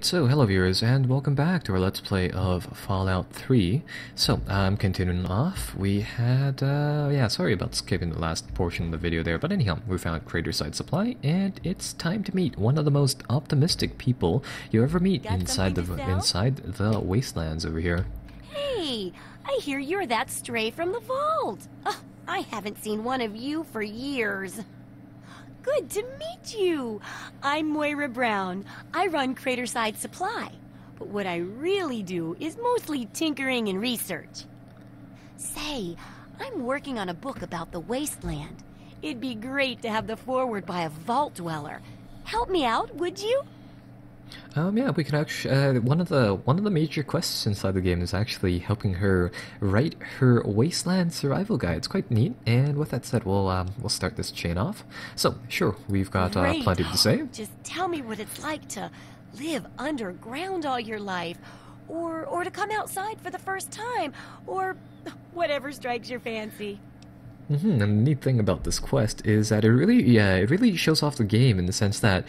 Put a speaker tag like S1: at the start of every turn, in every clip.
S1: Alright, so hello viewers and welcome back to our Let's Play of Fallout 3. So, continuing off, we had, yeah, sorry about skipping the last portion of the video there, but anyhow, we found Craterside Supply, and it's time to meet one of the most optimistic people you ever meet inside the Wastelands over here.
S2: Hey, I hear you're that stray from the vault. Oh, I haven't seen one of you for years. Good to meet you. I'm Moira Brown. I run Craterside Supply. But what I really do is mostly tinkering and research. Say, I'm working on a book about the Wasteland. It'd be great to have the foreword by a vault dweller. Help me out, would you?
S1: Yeah, we can actually, one of the major quests inside the game is actually helping her write her Wasteland survival guide. It's quite neat, and with that said, we'll start this chain off. So, sure, we've got plenty to say.
S2: Just tell me what it's like to live underground all your life, or to come outside for the first time, or whatever strikes your fancy.
S1: And the neat thing about this quest is that it really shows off the game in the sense that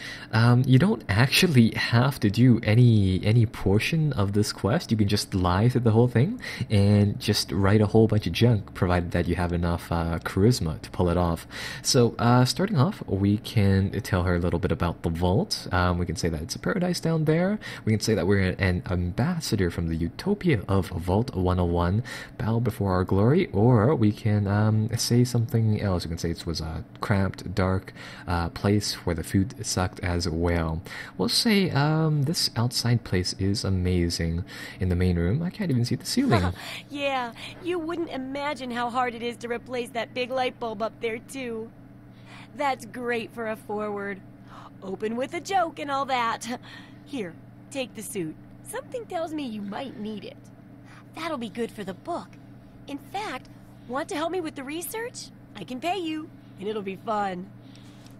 S1: you don't actually have to do any portion of this quest. You can just lie through the whole thing and just write a whole bunch of junk, provided that you have enough charisma to pull it off. So starting off, we can tell her a little bit about the vault. We can say that it's a paradise down there. We can say that we're an ambassador from the utopia of Vault 101, bow before our glory, or we can say something else. You can say it was a cramped, dark place where the food sucked as well. We'll say this outside place is amazing. In the main room, I can't even see the ceiling.
S2: Yeah, you wouldn't imagine how hard it is to replace that big light bulb up there, too. That's great for a forward. Open with a joke and all that. Here, take the suit. Something tells me you might need it. That'll be good for the book. In fact, want to help me with the research? I can pay you, and it'll be fun.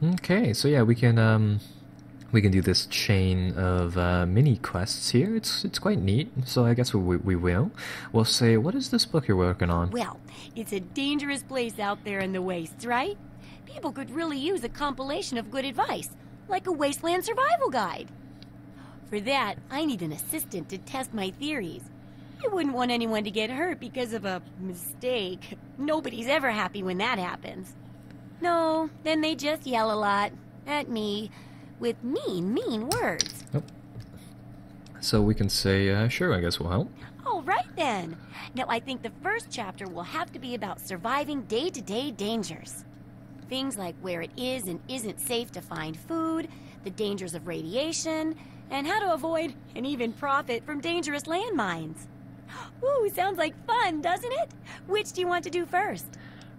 S1: Okay, so yeah, we can do this chain of mini quests here. It's quite neat, so I guess we will. We'll say, what is this book you're working on?
S2: Well, it's a dangerous place out there in the wastes, right? People could really use a compilation of good advice, like a Wasteland survival guide. For that, I need an assistant to test my theories. I wouldn't want anyone to get hurt because of a mistake. Nobody's ever happy when that happens. No, then they just yell a lot at me with mean words.
S1: Oh. So we can say, sure, I guess we'll help.
S2: All right, then. Now, I think the first chapter will have to be about surviving day-to-day dangers. Things like where it is and isn't safe to find food, the dangers of radiation, and how to avoid and even profit from dangerous landmines. Ooh, sounds like fun, doesn't it? Which do you want to do first?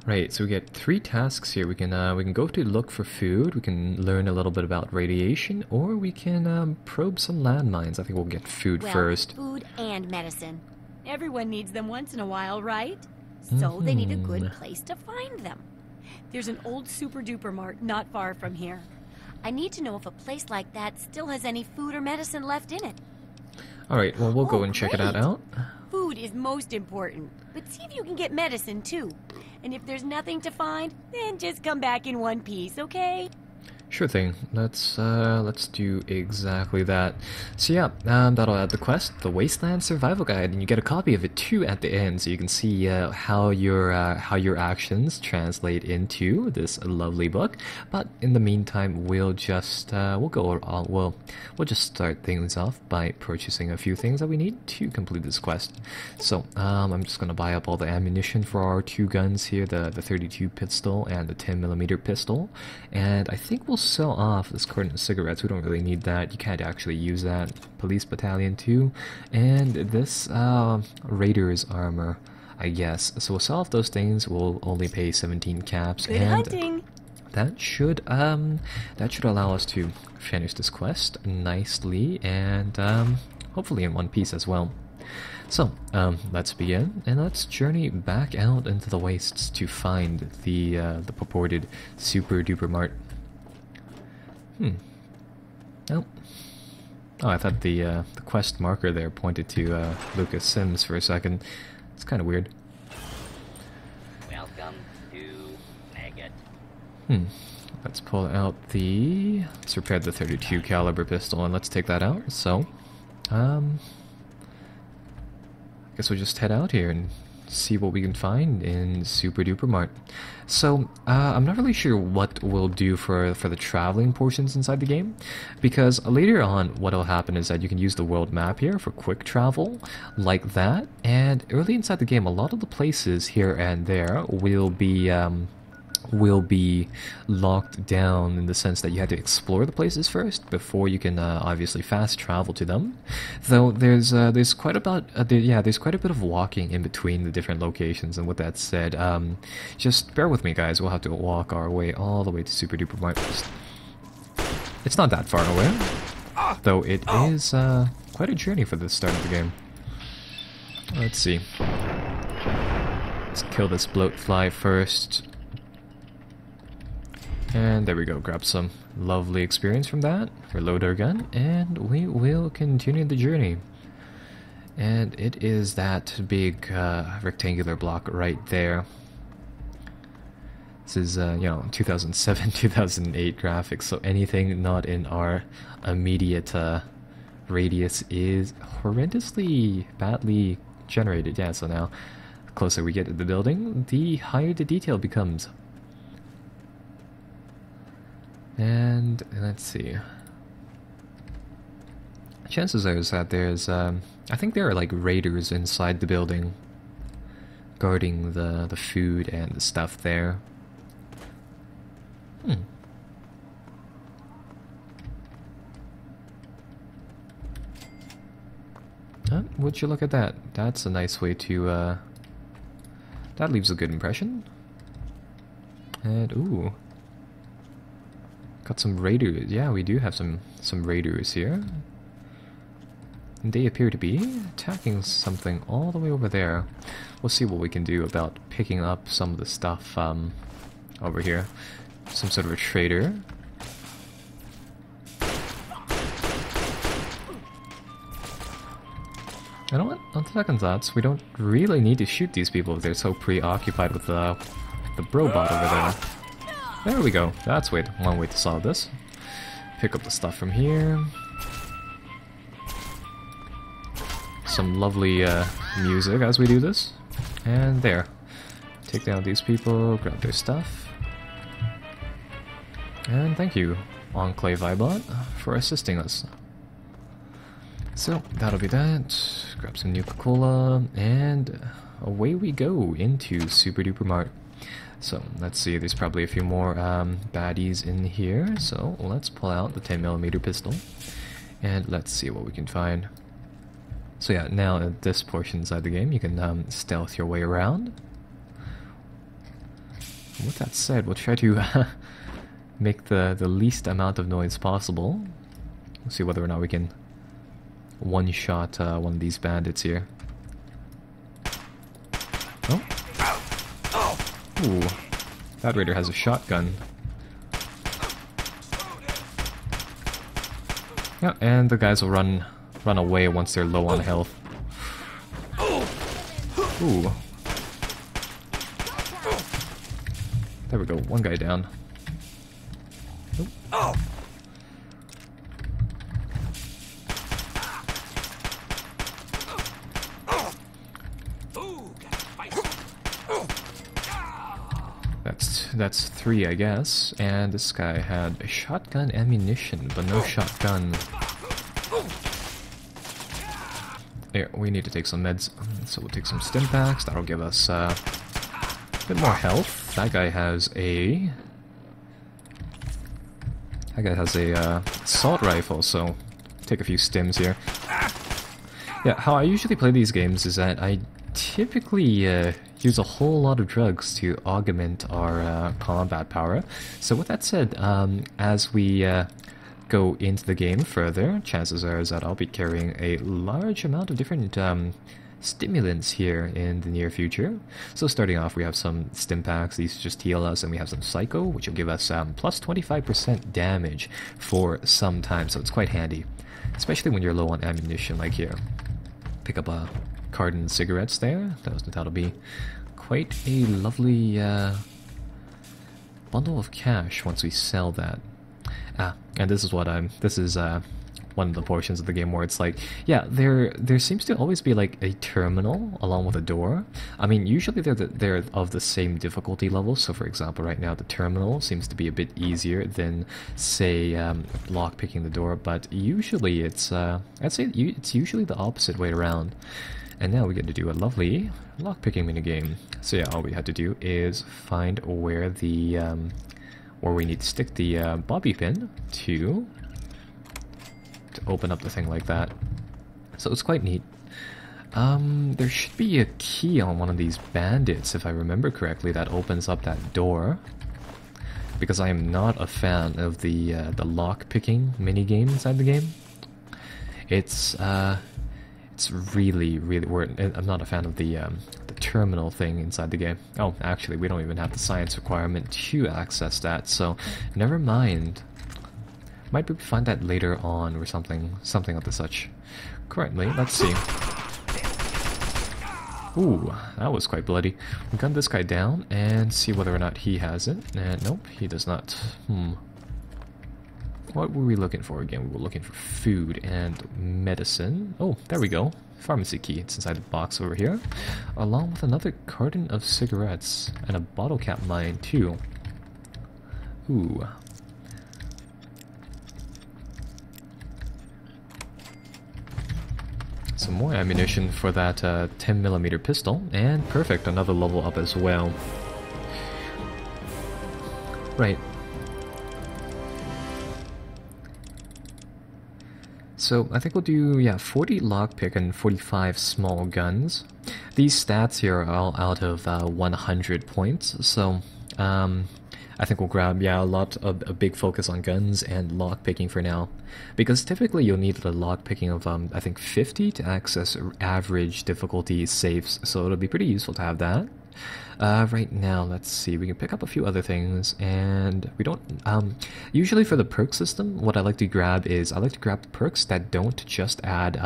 S1: Right, so we get 3 tasks here. We can go to look for food, we can learn a little bit about radiation, or we can probe some landmines. I think we'll get food first.
S2: Food and medicine. Everyone needs them once in a while, right? So they need a good place to find them. There's an old super-duper mart not far from here. I need to know if a place like that still has any food or medicine left in it.
S1: Alright, well, we'll go and check that out.
S2: Food is most important, but see if you can get medicine too. And if there's nothing to find, then just come back in one piece, okay?
S1: Sure thing. Let's do exactly that. So yeah, that'll add the quest, the Wasteland Survival Guide, and you get a copy of it too at the end, so you can see how your actions translate into this lovely book. But in the meantime, we'll just we'll just start things off by purchasing a few things that we need to complete this quest. So I'm just gonna buy up all the ammunition for our 2 guns here, the 32 pistol and the 10mm pistol, and I think we'll sell off this carton of cigarettes. We don't really need that. You can't actually use that. Police battalion too, and this Raiders armor, I guess. So we'll sell off those things. We'll only pay 17 caps.
S2: Good hunting.
S1: That should allow us to finish this quest nicely and hopefully in one piece as well. So, let's begin, and let's journey back out into the wastes to find the purported super-duper mart. Oh. Oh, I thought the quest marker there pointed to Lucas Sims for a second. It's kind of weird.
S3: Welcome to Maggot.
S1: Let's pull out the... Let's repair the 32 caliber pistol, and let's take that out. So, Guess we'll just head out here and see what we can find in Super Duper Mart. So, I'm not really sure what we'll do for the traveling portions inside the game, because later on what'll happen is that you can use the world map here for quick travel, like that, and early inside the game a lot of the places here and there will be locked down in the sense that you have to explore the places first before you can obviously fast travel to them. Though there's quite there's quite a bit of walking in between the different locations. And with that said, just bear with me, guys. We'll have to walk our way all the way to Super Duper Mart. It's not that far away, though it is quite a journey for the start of the game. Let's see. Let's kill this bloatfly first. And there we go, grab some lovely experience from that, reload our gun, and we will continue the journey. And it is that big rectangular block right there. This is, 2007, 2008 graphics, so anything not in our immediate radius is horrendously badly generated. Yeah, so now, the closer we get to the building, the higher the detail becomes. And let's see. Chances are that there's, I think there are like raiders inside the building, guarding the food and the stuff there. Would you look at that? That's a nice way to. That leaves a good impression. And ooh. Got some raiders. Yeah, we do have some raiders here. And they appear to be attacking something all the way over there. We'll see what we can do about picking up some of the stuff over here. Some sort of a trader. You know what? On second thoughts, we don't really need to shoot these people if they're so preoccupied with the brobot over there. There we go. That's one way to solve this. Pick up the stuff from here. Some lovely music as we do this. And there. Take down these people, grab their stuff. And thank you, Enclave iBot, for assisting us. So, that'll be that. Grab some Nuka-Cola, and away we go into Super Duper Mart. So, let's see, there's probably a few more baddies in here, so let's pull out the 10mm pistol, and let's see what we can find. So yeah, now at this portion inside the game, you can stealth your way around. With that said, we'll try to make the least amount of noise possible. We'll see whether or not we can one-shot one of these bandits here. Oh. Ooh, that raider has a shotgun. Yeah, and the guys will run away once they're low on health. Ooh. There we go, one guy down. Oh. That's 3, I guess. And this guy had a shotgun ammunition, but no shotgun. Here, we need to take some meds, so we'll take some stim packs. That'll give us a bit more health. That guy has a assault rifle, so take a few stims here. Yeah, how I usually play these games is that I typically use a whole lot of drugs to augment our combat power. So with that said, as we go into the game further, chances are that I'll be carrying a large amount of different stimulants here in the near future. So starting off, we have some stim packs. These just heal us, and we have some psycho, which will give us plus 25% damage for some time, so it's quite handy, especially when you're low on ammunition like here. Pick up a carton of cigarettes there. That'll be quite a lovely bundle of cash once we sell that. And this is what one of the portions of the game where it's like, yeah, there seems to always be like a terminal along with a door. I mean, usually they're of the same difficulty level. So for example, right now the terminal seems to be a bit easier than, say, lock picking the door, but usually it's I'd say it's usually the opposite way around. And now we get to do a lovely lockpicking minigame. So yeah, all we had to do is find where the where we need to stick the bobby pin to open up the thing like that. So it's quite neat. There should be a key on one of these bandits, if I remember correctly, that opens up that door. Because I am not a fan of the lockpicking minigame inside the game. It's really I'm not a fan of the terminal thing inside the game. Oh, actually, we don't even have the science requirement to access that, so never mind. Might be find that later on or something of the such. Currently, let's see. Ooh, that was quite bloody. We gun this guy down and see whether or not he has it. And nope, he does not. What were we looking for again? We were looking for food and medicine. Oh, there we go. Pharmacy key. It's inside the box over here. Along with another carton of cigarettes and a bottle cap mine too. Ooh. Some more ammunition for that 10mm pistol. And perfect, another level up as well. Right. So I think we'll do, yeah, 40 lockpick and 45 small guns. These stats here are all out of 100 points, so I think we'll grab, yeah, a big focus on guns and lockpicking for now. Because typically you'll need the lockpicking of, I think 50 to access average difficulty safes, so it'll be pretty useful to have that. Right now, let's see, we can pick up a few other things, and we don't, usually for the perk system, what I like to grab is, I like to grab perks that don't just add,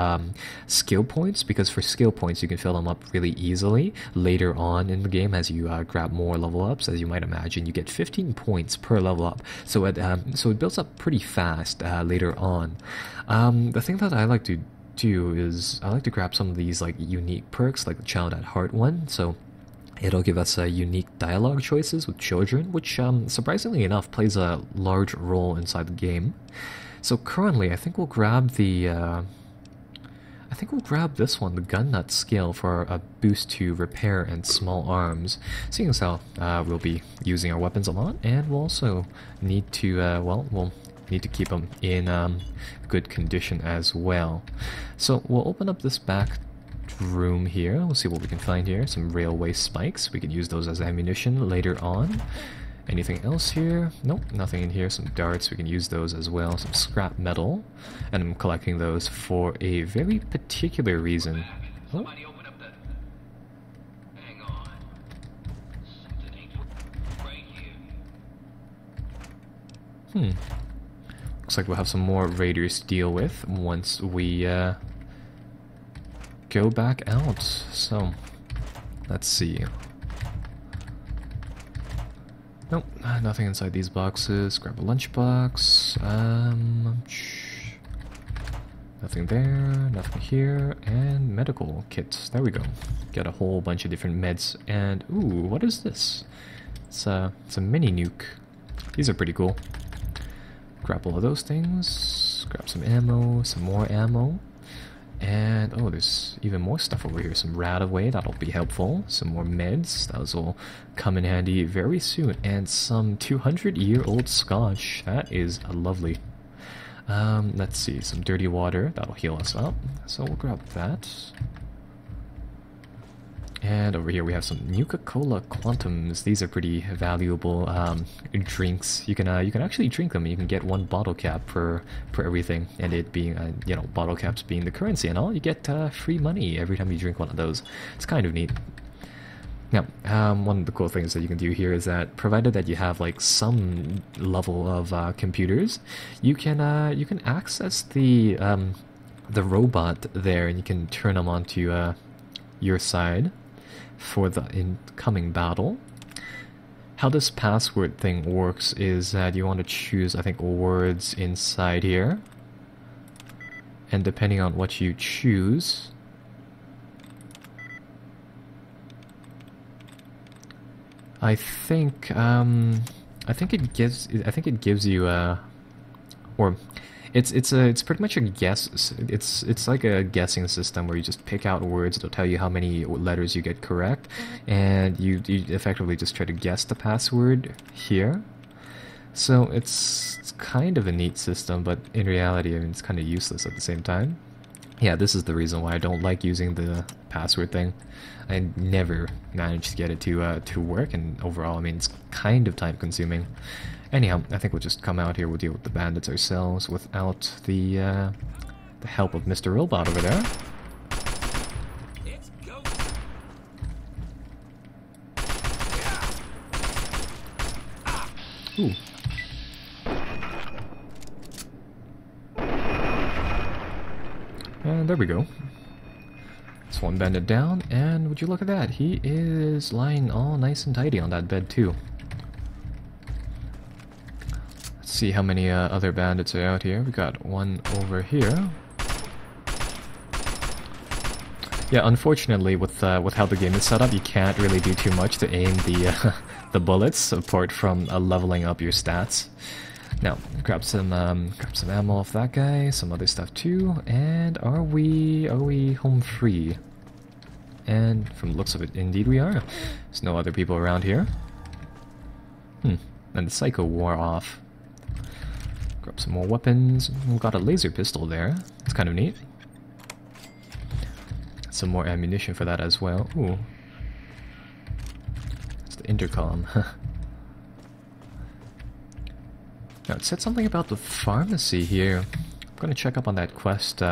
S1: skill points, because for skill points you can fill them up really easily later on in the game as you, grab more level ups. As you might imagine, you get 15 points per level up, so it builds up pretty fast, later on. The thing that I like to do is, I like to grab some of these, like, unique perks, like the Child at Heart one, so it'll give us unique dialogue choices with children, which, surprisingly enough, plays a large role inside the game. So currently, I think we'll grab the, this one, the gun nut skill, for a boost to repair and small arms. Seeing as how we'll be using our weapons a lot, and we'll also need to, we'll need to keep them in good condition as well. So we'll open up this back room here. We'll see what we can find here. Some railway spikes. We can use those as ammunition later on. Anything else here? Nope, nothing in here. Some darts. We can use those as well. Some scrap metal. And I'm collecting those for a very particular reason. Oh.
S3: Hang on. Something ain't right here.
S1: Looks like we'll have some more raiders to deal with once we go back out. So let's see. Nope, nothing inside these boxes. Grab a lunchbox. Nothing there, nothing here, and medical kits. There we go. Got a whole bunch of different meds. And ooh, what is this? It's a mini nuke. These are pretty cool. Grab all of those things. Grab some ammo, some more ammo. And, oh, there's even more stuff over here. Some Radaway, that'll be helpful. Some more meds, those will come in handy very soon. And some 200-year-old scotch. That is lovely. Let's see, some dirty water, that'll heal us up. So we'll grab that. And over here we have some Nuka-Cola Quantums. These are pretty valuable drinks. You can actually drink them. You can get one bottle cap for everything, and it being you know, bottle caps being the currency and all, you get free money every time you drink one of those. It's kind of neat. Now, one of the cool things that you can do here is that, provided that you have like some level of computers, you can access the robot there, and you can turn them onto your side for the incoming battle. How this password thing works is that you want to choose, I think, words inside here. and depending on what you choose, I think it gives you or it's pretty much a guess. It's like a guessing system where you just pick out words. It'll tell you how many letters you get correct, and you effectively just try to guess the password here. So it's kind of a neat system, but in reality, I mean, it's kind of useless at the same time. Yeah, this is the reason why I don't like using the password thing. I never managed to get it to work, and overall, I mean, it's kind of time consuming. Anyhow, I think we'll just come out here, we'll deal with the bandits ourselves without the help of Mr. Robot over there.
S3: Let's go.
S1: Ooh. And there we go. That's one bandit down, and would you look at that? He is lying all nice and tidy on that bed too. Let's see how many other bandits are out here. We got one over here. Yeah, unfortunately, with how the game is set up, you can't really do too much to aim the the bullets, apart from leveling up your stats. Now, grab some ammo off that guy, some other stuff too, and are we home free? And from the looks of it, indeed we are. There's no other people around here. And the psycho wore off. Grab some more weapons. We've got a laser pistol there. It's kind of neat. Some more ammunition for that as well. Ooh. It's the intercom. Now, it said something about the pharmacy here. I'm gonna check up on that quest.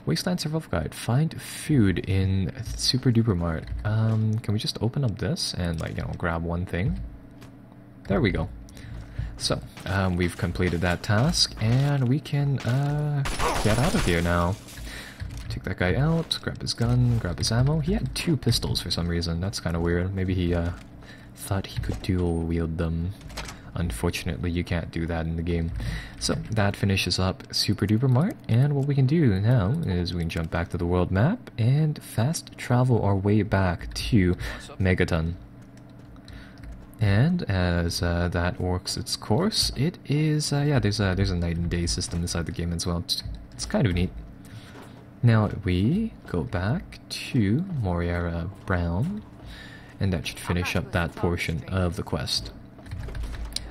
S1: Wasteland Survival Guide. Find food in Super Duper Mart. Can we just open up this and, like, you know, grab one thing? There we go. So, we've completed that task, and we can get out of here now. Take that guy out, grab his gun, grab his ammo. He had 2 pistols for some reason. That's kind of weird. Maybe he thought he could dual wield them. Unfortunately, you can't do that in the game. So that finishes up Super Duper Mart, and what we can do now is we can jump back to the world map and fast travel our way back to Megaton. And as that works its course, it is yeah, there's a night and day system inside the game as well. It's kind of neat. Now we go back to Moriara Brown, and that should finish up that portion of the quest.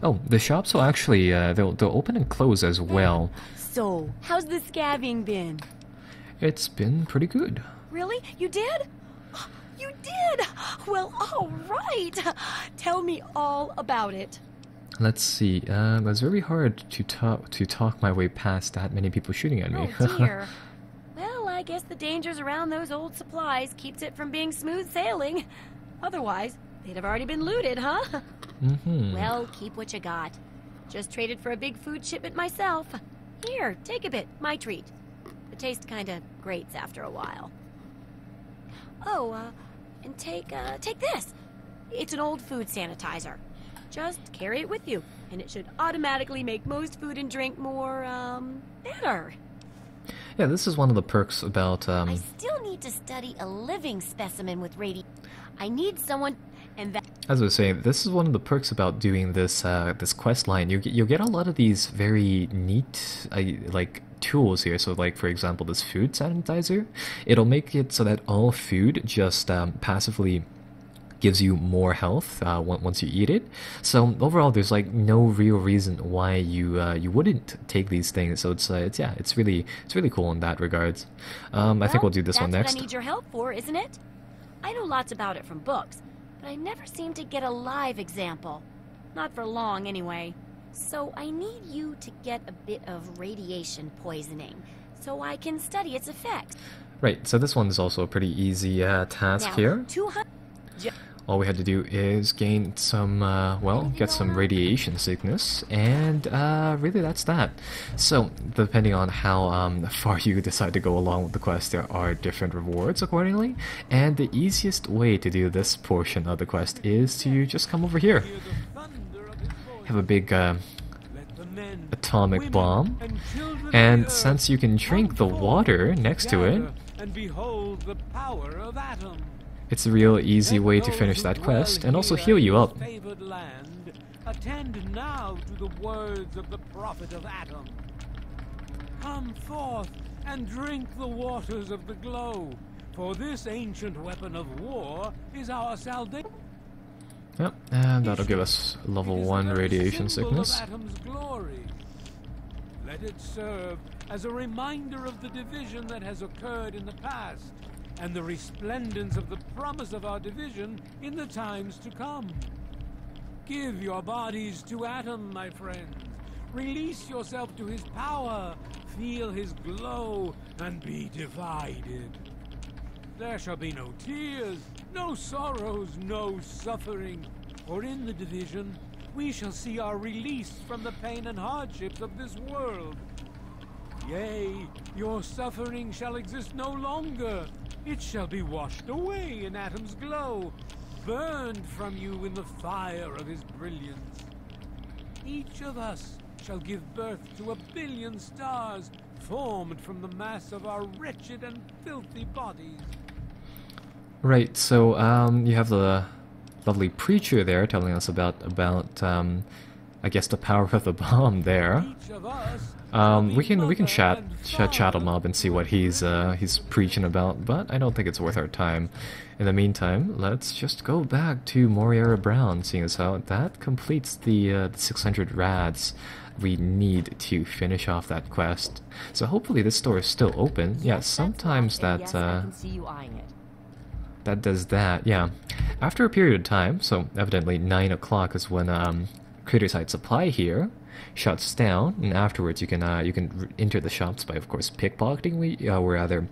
S1: Oh, the shops will actually, they'll open and close as well.
S2: So, how's the scabbing been?
S1: It's been pretty good.
S2: Really? You did? You did! Well, all right. Tell me all about it.
S1: Let's see. It was very hard to talk my way past that many people shooting at me.
S2: Oh dear. Well, I guess the dangers around those old supplies keeps it from being smooth sailing. Otherwise, they'd have already been looted, huh? Well, keep what you got. Just traded for a big food shipment myself. Here, take a bit. My treat. The taste kinda grates after a while. Oh, and take this. It's an old food sanitizer. Just carry it with you, and it should automatically make most food and drink more, better.
S1: Yeah, this is one of the perks about,
S2: I still need to study a living specimen with I need someone, and that...
S1: As I was saying, this is one of the perks about doing this this quest line. You'll get a lot of these very neat, like, tools here. So, like, for example, this food sanitizer, it'll make it so that all food just passively gives you more health once you eat it. So overall, there's like no real reason why you wouldn't take these things. So it's really cool in that regards. I think we'll do this one next.
S2: That's what I need your help for, isn't it? I know lots about it from books, but I never seem to get a live example. Not for long, anyway. So I need you to get a bit of radiation poisoning, so I can study its effects.
S1: Right, so this one is also a pretty easy task here. All we had to do is gain some, get some radiation sickness, and really that's that. So, depending on how far you decide to go along with the quest, there are different rewards accordingly, and the easiest way to do this portion of the quest is to just come over here. Have a big
S3: men,
S1: atomic
S3: women,
S1: bomb.
S3: and children of
S1: And
S3: the
S1: since
S3: earth,
S1: you can drink the
S3: come
S1: water
S3: forth
S1: next to it,
S3: together and behold the power of Atom.
S1: it's a real easy
S3: Let
S1: way to
S3: those
S1: finish
S3: who
S1: that
S3: dwell
S1: quest and also
S3: here
S1: heal
S3: in
S1: you
S3: this
S1: up.
S3: favored land, attend now to the words of the prophet of Atom. Come forth and drink the waters of the glow, for this ancient weapon of war is our salvation.
S1: Yep, and that'll give us level
S3: It is
S1: 1
S3: the very
S1: radiation
S3: symbol of
S1: sickness.
S3: Atom's glory. Let it serve as a reminder of the division that has occurred in the past, and the resplendence of the promise of our division in the times to come. Give your bodies to Atom, my friends. Release yourself to his power, feel his glow, and be divided. There shall be no tears, no sorrows, no suffering, for in the division we shall see our release from the pain and hardships of this world. Yea, your suffering shall exist no longer. It shall be washed away in Atom's glow, burned from you in the fire of his brilliance. Each of us shall give birth to 1 billion stars formed from the mass of our wretched and filthy bodies.
S1: Right, so you have the lovely preacher there telling us about I guess the power of the bomb there.
S3: Each of us
S1: We can
S3: mother
S1: chat
S3: and
S1: chat him
S3: father.
S1: up and see what he's preaching about, but I don't think it's worth our time. In the meantime, let's just go back to Moira Brown, seeing as how that completes the 600 rads we need to finish off that quest. So hopefully this door is still open. Yeah, sometimes that
S2: Yes, I can see you eyeing it.
S1: that does that. Yeah, after a period of time, so evidently 9 o'clock is when Creator Site Supply here shuts down, and afterwards you can enter the shops by, of course, pickpocketing. We're either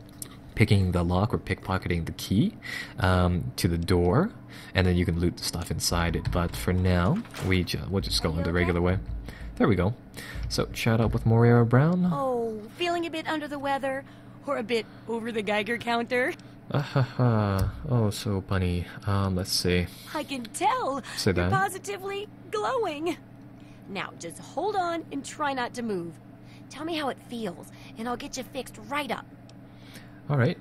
S1: picking the lock or pickpocketing the key to the door, and then you can loot the stuff inside it. But for now, we'll just go in the regular way. There we go. So chat up with Moira Brown.
S2: Oh, feeling a bit under the weather? Or a bit over the Geiger counter?
S1: Oh, so funny. Let's see.
S2: I can tell.
S1: Say
S2: You're
S1: that.
S2: positively glowing. Now, just hold on and try not to move. Tell me how it feels, and I'll get you fixed right up.
S1: Alright,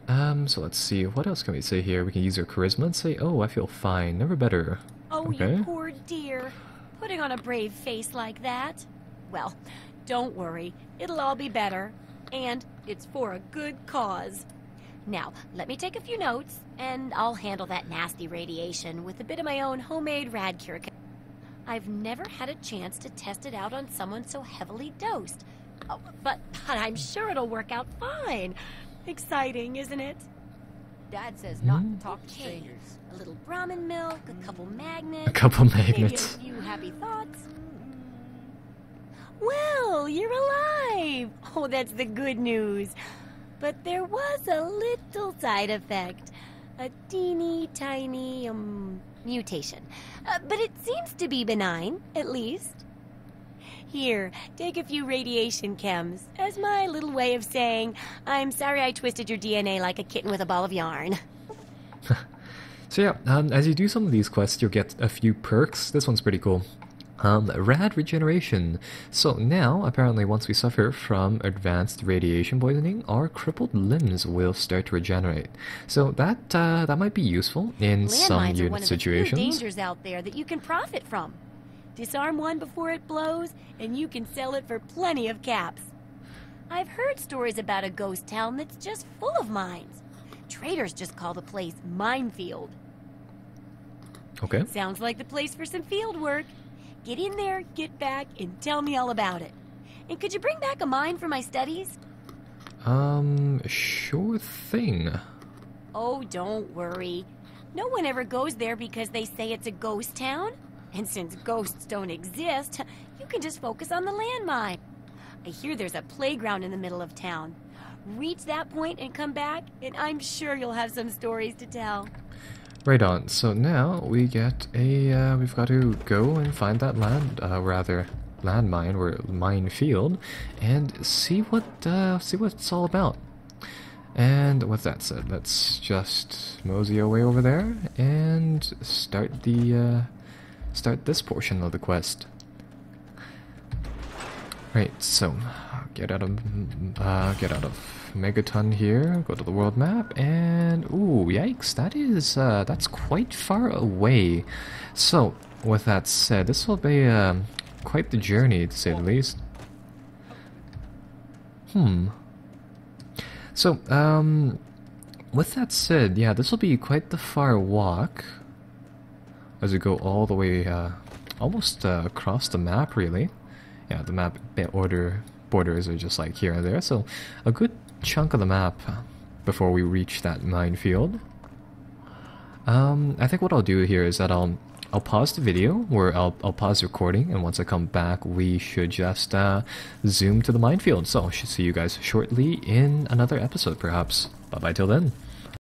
S1: so let's see. What else can we say here? We can use our charisma and say, oh, I feel fine. Never better.
S2: Oh,
S1: Okay.
S2: you poor dear. Putting on a brave face like that. Well, don't worry. It'll all be better. And it's for a good cause. Now, let me take a few notes, and I'll handle that nasty radiation with a bit of my own homemade rad cure. I've never had a chance to test it out on someone so heavily dosed. Oh, but I'm sure it'll work out fine. Exciting, isn't it?
S4: Dad says not to talk to
S2: Okay,
S4: strangers.
S2: a little Brahmin milk, a couple magnets.
S1: A couple
S2: Maybe
S1: magnets.
S2: a few happy thoughts. Well, you're alive! Oh, that's the good news. But there was a little side effect. A teeny tiny, mutation. But it seems to be benign, at least. Here, take a few radiation chems as my little way of saying, I'm sorry I twisted your DNA like a kitten with a ball of yarn.
S1: So yeah, as you do some of these quests, you'll get a few perks. This one's pretty cool. Rad regeneration. So now, apparently, once we suffer from advanced radiation poisoning, our crippled limbs will start to regenerate. So that might be useful in some
S2: Landmines are
S1: unit
S2: one of the few
S1: situations.
S2: dangers out there that you can profit from. Disarm one before it blows, and you can sell it for plenty of caps. I've heard stories about a ghost town that's just full of mines. Traders just call the place Minefield.
S1: Okay.
S2: Sounds like the place for some field work. Get in there, get back, and tell me all about it. And could you bring back a mine for my studies?
S1: Sure thing.
S2: Oh, don't worry. No one ever goes there because they say it's a ghost town. And since ghosts don't exist, you can just focus on the landmine. I hear there's a playground in the middle of town. Reach that point and come back, and I'm sure you'll have some stories to tell.
S1: Right on. So now we get a we've got to go and find that landmine or minefield and see what it's all about. And with that said, let's just mosey our way over there and start this portion of the quest. Right, so get out of Megaton here. Go to the world map, and ooh, yikes! That's quite far away. So with that said, this will be quite the journey to say the least. So with that said, yeah, this will be quite the far walk as we go all the way almost across the map, really. Yeah, the map borders are just like here and there, so a good chunk of the map before we reach that minefield. I think what I'll do here is that I'll pause the video, or I'll pause recording, and once I come back, we should just zoom to the minefield. So I should see you guys shortly in another episode, perhaps. Bye bye till then.